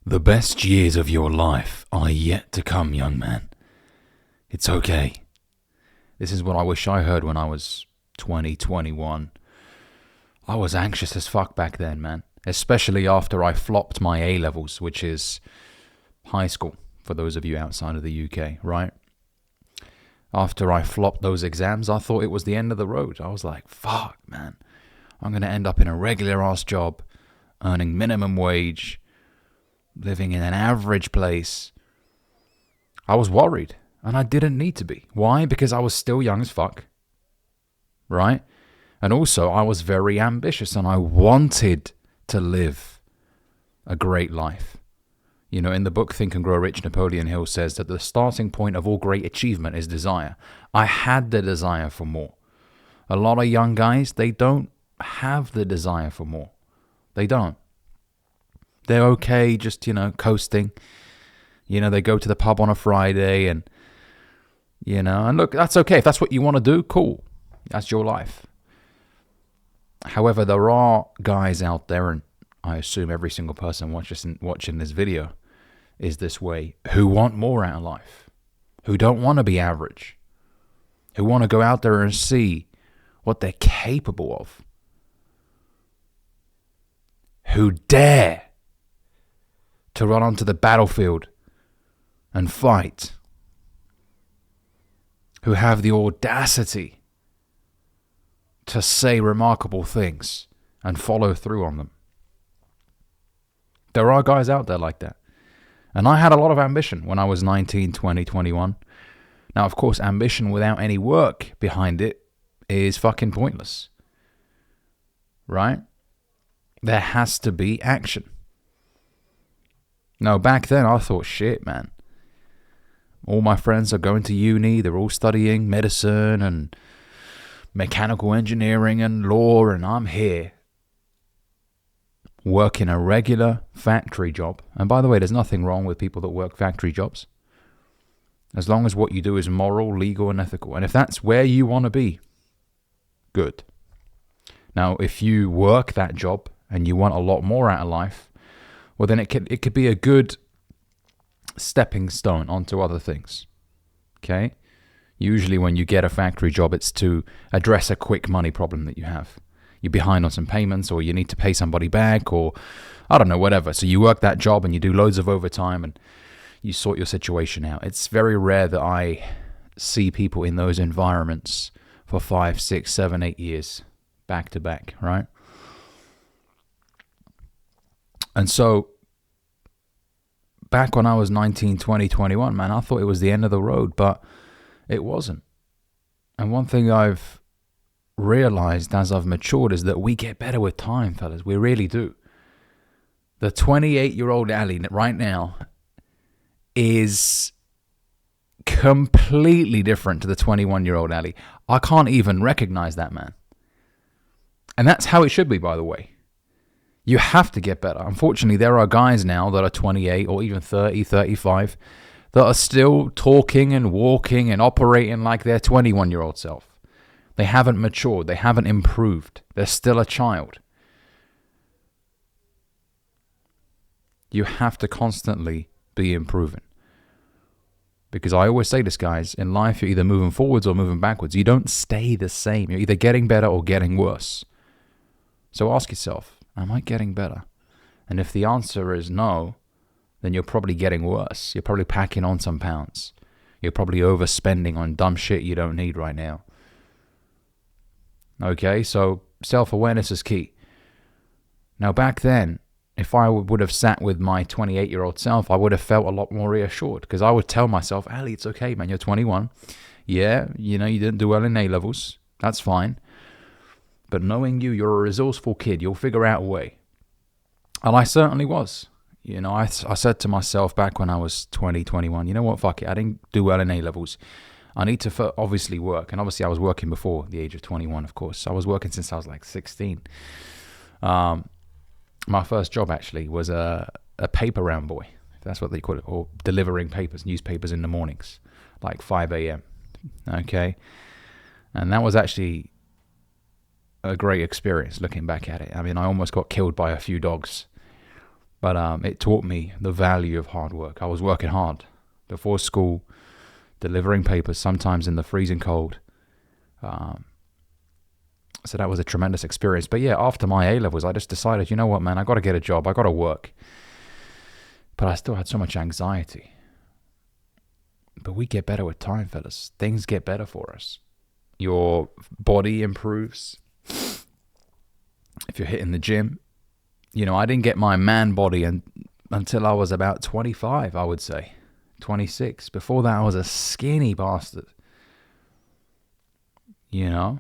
The best years of your life are yet to come, young man. It's okay. This is what I wish I heard when I was 20, 21. I was anxious as fuck back then, man. Especially after I flopped my A-levels, which is high school, for those of you outside of the UK, right? After I flopped those exams, I thought it was the end of the road. I was like, fuck, man. I'm going to end up in a regular-ass job, earning minimum wage, living in an average place. I was worried, and I didn't need to be. Why? Because I was still young as fuck, right? And also, I was very ambitious, and I wanted to live a great life. You know, in the book Think and Grow Rich, Napoleon Hill says that the starting point of all great achievement is desire. I had the desire for more. A lot of young guys, they don't have the desire for more. They don't. They're okay just, coasting. They go to the pub on a Friday and look, that's okay. If that's what you want to do, cool. That's your life. However, there are guys out there, and I assume every single person watching this video is this way, who want more out of life, who don't want to be average, who want to go out there and see what they're capable of, who dare to run onto the battlefield and fight, who have the audacity to say remarkable things and follow through on them. There are guys out there like that. And I had a lot of ambition when I was 19, 20, 21. Now, of course, ambition without any work behind it is fucking pointless. Right? There has to be action. Now, back then, I thought, shit, man. All my friends are going to uni. They're all studying medicine and mechanical engineering and law, and I'm here working a regular factory job. And by the way, there's nothing wrong with people that work factory jobs, as long as what you do is moral, legal, and ethical. And if that's where you want to be, good. Now, if you work that job and you want a lot more out of life, well, then it could be a good stepping stone onto other things. Okay? Usually when you get a factory job, it's to address a quick money problem that you have. You're behind on some payments, or you need to pay somebody back, or I don't know, whatever. So you work that job and you do loads of overtime and you sort your situation out. It's very rare that I see people in those environments for 5, 6, 7, 8 years back to back, right? And so back when I was 19, 20, 21, man, I thought it was the end of the road, but it wasn't. And one thing I've realized as I've matured is that we get better with time, fellas. We really do. The 28-year-old Ali right now is completely different to the 21-year-old Ali. I can't even recognize that man. And that's how it should be, by the way. You have to get better. Unfortunately, there are guys now that are 28 or even 30, 35 that are still talking and walking and operating like their 21-year-old self. They haven't matured. They haven't improved. They're still a child. You have to constantly be improving. Because I always say this, guys, in life you're either moving forwards or moving backwards. You don't stay the same. You're either getting better or getting worse. So ask yourself, am I getting better? And if the answer is no, then you're probably getting worse. You're probably packing on some pounds. You're probably overspending on dumb shit you don't need right now. Okay, so self-awareness is key. Now, back then, if I would have sat with my 28-year-old self, I would have felt a lot more reassured, because I would tell myself, Ali, it's okay, man, you're 21. Yeah, you didn't do well in A-levels. That's fine. But knowing you're a resourceful kid. You'll figure out a way. And I certainly was. I said to myself back when I was 20, 21, you know what, fuck it, I didn't do well in A-levels. I need to obviously work. And obviously I was working before the age of 21, of course. I was working since I was like 16. My first job actually was a paper round boy, if that's what they call it, or delivering newspapers in the mornings, like 5 a.m. Okay? And that was actually a great experience looking back at it. I mean, I almost got killed by a few dogs But it taught me the value of hard work. I was working hard before school, delivering papers, sometimes in the freezing cold. So that was a tremendous experience. But yeah, after my A-levels, I just decided, you know what, man, I got to get a job. I got to work. But I still had so much anxiety. But we get better with time, fellas. Things get better for us. Your body improves. If you're hitting the gym, you know, I didn't get my man body until I was about 25, I would say. 26. Before that, I was a skinny bastard. You know?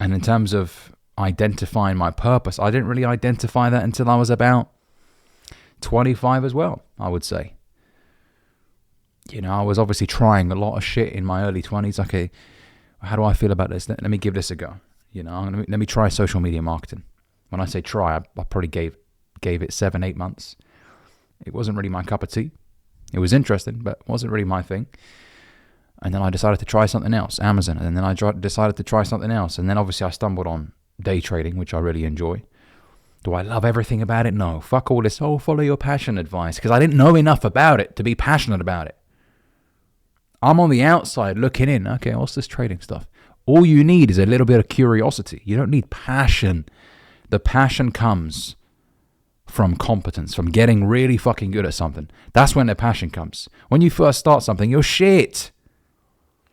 And in terms of identifying my purpose, I didn't really identify that until I was about 25 as well, I would say. You know, I was obviously trying a lot of shit in my early 20s. Okay, how do I feel about this? Let me give this a go. You know, let me try social media marketing. When I say try, I probably gave it 7-8 months. It wasn't really my cup of tea. It was interesting, but it wasn't really my thing. And then I decided to try something else, Amazon. And then I decided to try something else. And then obviously I stumbled on day trading, which I really enjoy. Do I love everything about it? No. Fuck all this, follow your passion advice. Because I didn't know enough about it to be passionate about it. I'm on the outside looking in. Okay, what's this trading stuff? All you need is a little bit of curiosity. You don't need passion. The passion comes from competence, from getting really fucking good at something. That's when the passion comes. When you first start something, you're shit.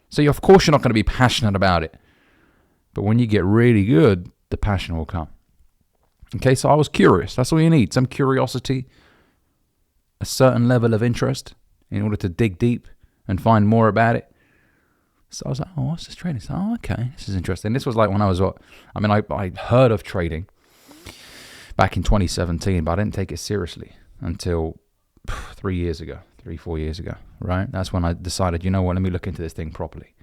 So of course you're not going to be passionate about it. But when you get really good, the passion will come. Okay, so I was curious. That's all you need. Some curiosity, a certain level of interest in order to dig deep and find more about it. So I was like, what's this trading? So, okay, this is interesting. This was like when I was, I heard of trading back in 2017, but I didn't take it seriously until 4 years ago, right? That's when I decided, you know what, let me look into this thing properly.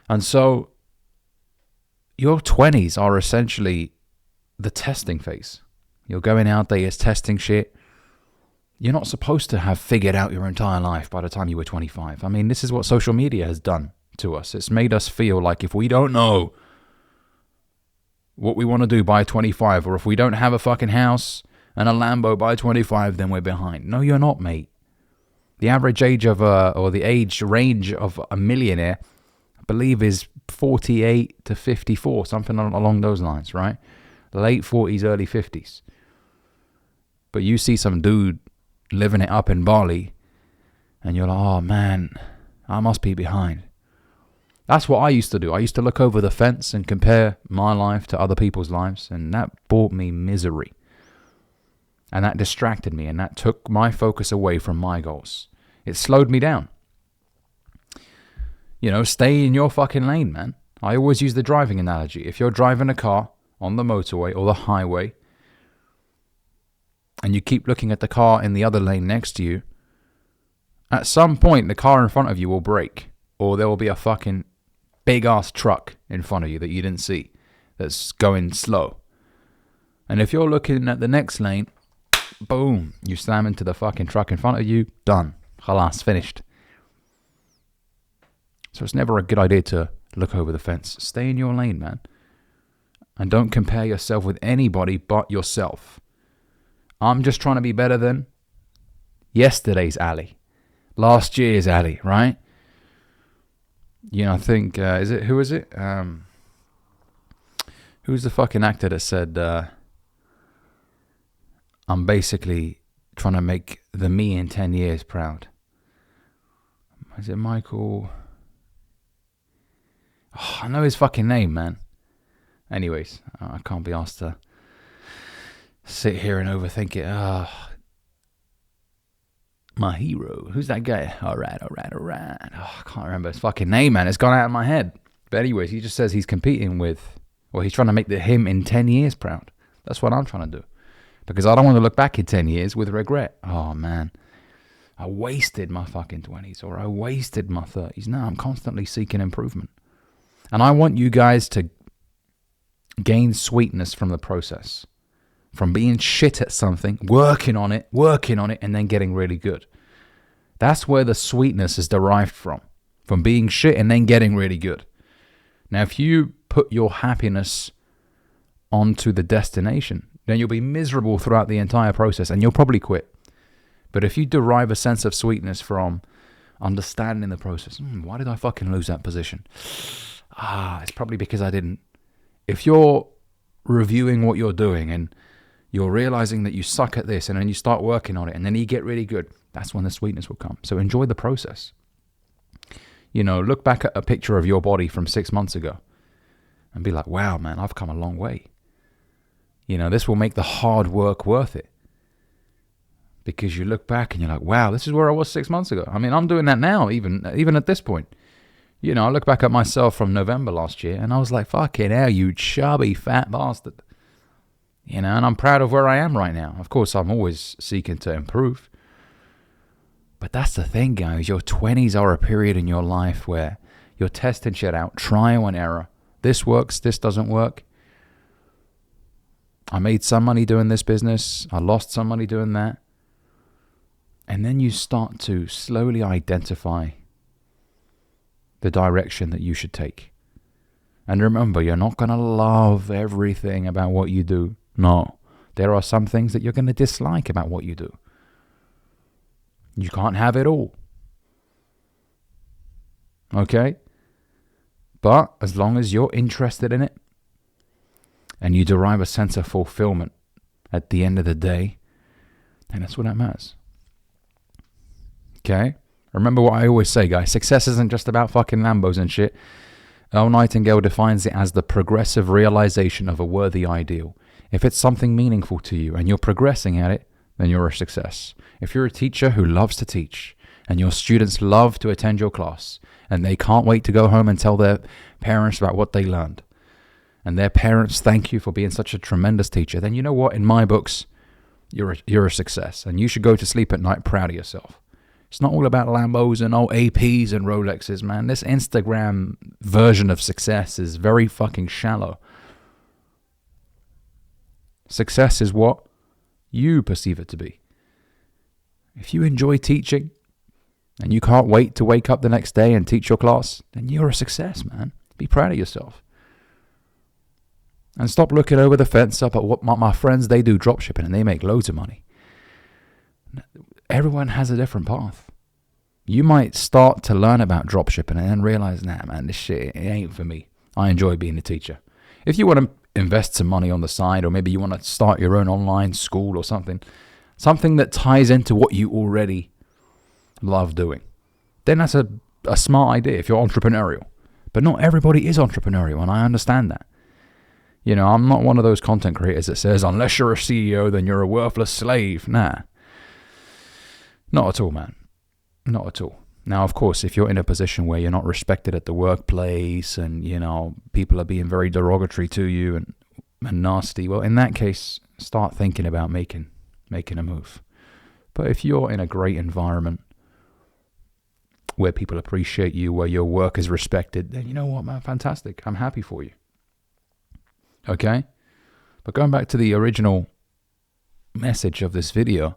And so your 20s are essentially the testing phase. You're going out there, you're testing shit. You're not supposed to have figured out your entire life by the time you were 25. I mean, this is what social media has done to us. It's made us feel like if we don't know what we want to do by 25, or if we don't have a fucking house and a Lambo by 25, then we're behind. No, you're not, mate. The average age of or the age range of a millionaire, I believe, is 48 to 54, something along those lines, right? Late 40s, early 50s. But you see some dude living it up in Bali, and you're like, oh man, I must be behind. That's what I used to do. I used to look over the fence and compare my life to other people's lives, and that brought me misery. And that distracted me, and that took my focus away from my goals. It slowed me down. You know, stay in your fucking lane, man. I always use the driving analogy. If you're driving a car on the motorway or the highway, and you keep looking at the car in the other lane next to you, at some point the car in front of you will brake, or there will be a fucking big ass truck in front of you that you didn't see that's going slow. And if you're looking at the next lane, boom, you slam into the fucking truck in front of you, done. Khalas, finished. So it's never a good idea to look over the fence. Stay in your lane, man. And don't compare yourself with anybody but yourself. I'm just trying to be better than yesterday's Ali, last year's Ali, right? You know, I think, who is it? Who's the fucking actor that said, I'm basically trying to make the me in 10 years proud? Is it Michael? Oh, I know his fucking name, man. Anyways, I can't be asked to sit here and overthink it. My hero. Who's that guy? All right. Oh, I can't remember his fucking name, man. It's gone out of my head. But anyways, he just says he's competing with, or he's trying to make him in 10 years proud. That's what I'm trying to do. Because I don't want to look back in 10 years with regret. Oh, man. I wasted my fucking 20s, or I wasted my 30s. No, I'm constantly seeking improvement. And I want you guys to gain sweetness from the process. From being shit at something, working on it, and then getting really good. That's where the sweetness is derived from being shit and then getting really good. Now, if you put your happiness onto the destination, then you'll be miserable throughout the entire process and you'll probably quit. But if you derive a sense of sweetness from understanding the process, why did I fucking lose that position? It's probably because I didn't. If you're reviewing what you're doing and you're realizing that you suck at this and then you start working on it and then you get really good, that's when the sweetness will come. So enjoy the process. Look back at a picture of your body from 6 months ago and be like, wow, man, I've come a long way. This will make the hard work worth it. Because you look back and you're like, wow, this is where I was 6 months ago. I mean, I'm doing that now, even at this point. I look back at myself from November last year and I was like, fucking hell, you chubby fat bastard. And I'm proud of where I am right now. Of course, I'm always seeking to improve. But that's the thing, guys. Your 20s are a period in your life where you're testing shit out, trial and error. This works, this doesn't work. I made some money doing this business. I lost some money doing that. And then you start to slowly identify the direction that you should take. And remember, you're not going to love everything about what you do. No, there are some things that you're going to dislike about what you do. You can't have it all. Okay? But as long as you're interested in it and you derive a sense of fulfillment at the end of the day, then that's what that matters. Okay? Remember what I always say, guys. Success isn't just about fucking Lambos and shit. Earl Nightingale defines it as the progressive realization of a worthy ideal. If it's something meaningful to you and you're progressing at it, then you're a success. If you're a teacher who loves to teach and your students love to attend your class and they can't wait to go home and tell their parents about what they learned and their parents thank you for being such a tremendous teacher, then you know what? In my books, you're a success and you should go to sleep at night proud of yourself. It's not all about Lambos and old APs and Rolexes, man. This Instagram version of success is very fucking shallow. Success is what you perceive it to be. If you enjoy teaching and you can't wait to wake up the next day and teach your class, then you're a success, man. Be proud of yourself. And stop looking over the fence up at what my friends, they do dropshipping and they make loads of money. Everyone has a different path. You might start to learn about dropshipping and then realize, nah, man, this shit, it ain't for me. I enjoy being a teacher. If you want to invest some money on the side, or maybe you want to start your own online school or something that ties into what you already love doing, then that's a smart idea if you're entrepreneurial. But not everybody is entrepreneurial, and I understand that. I'm not one of those content creators that says, unless you're a CEO, then you're a worthless slave. Nah. Not at all, man. Not at all. Now, of course, if you're in a position where you're not respected at the workplace and, people are being very derogatory to you and nasty, well, in that case, start thinking about making a move. But if you're in a great environment where people appreciate you, where your work is respected, then you know what, man, fantastic. I'm happy for you. Okay? But going back to the original message of this video,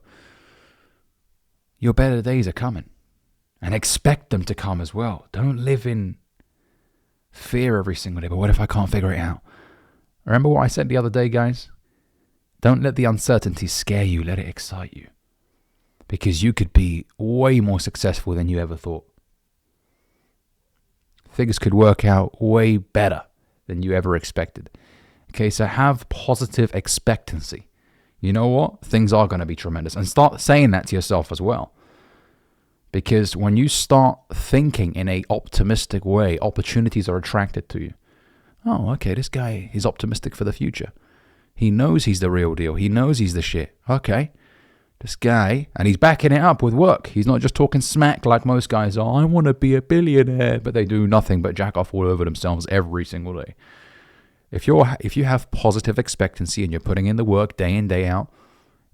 your better days are coming. And expect them to come as well. Don't live in fear every single day. But what if I can't figure it out? Remember what I said the other day, guys? Don't let the uncertainty scare you. Let it excite you. Because you could be way more successful than you ever thought. Things could work out way better than you ever expected. Okay, so have positive expectancy. You know what? Things are going to be tremendous. And start saying that to yourself as well. Because when you start thinking in an optimistic way, opportunities are attracted to you. Oh, okay, this guy is optimistic for the future. He knows he's the real deal. He knows he's the shit. Okay, this guy, and he's backing it up with work. He's not just talking smack like most guys are. I want to be a billionaire, but they do nothing but jack off all over themselves every single day. If you have positive expectancy and you're putting in the work day in, day out,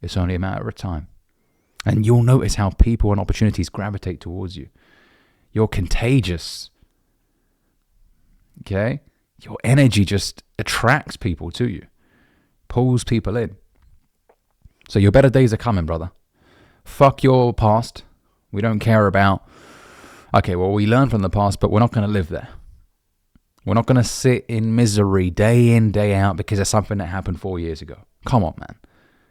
it's only a matter of time. And you'll notice how people and opportunities gravitate towards you. You're contagious. Okay? Your energy just attracts people to you. Pulls people in. So your better days are coming, brother. Fuck your past. We don't care about... Okay, well, we learn from the past, but we're not going to live there. We're not going to sit in misery day in, day out because of something that happened 4 years ago. Come on, man.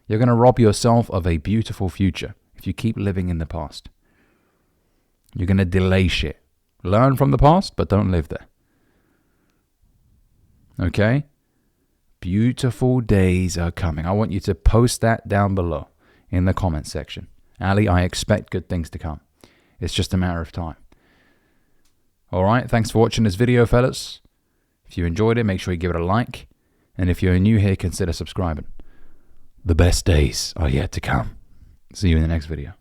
You're going to rob yourself of a beautiful future if you keep living in the past. You're going to delay shit. Learn from the past, but don't live there. Okay? Beautiful days are coming. I want you to post that down below in the comments section. Ali, I expect good things to come. It's just a matter of time. Alright, thanks for watching this video, fellas. If you enjoyed it, make sure you give it a like. And if you're new here, consider subscribing. The best days are yet to come. See you in the next video.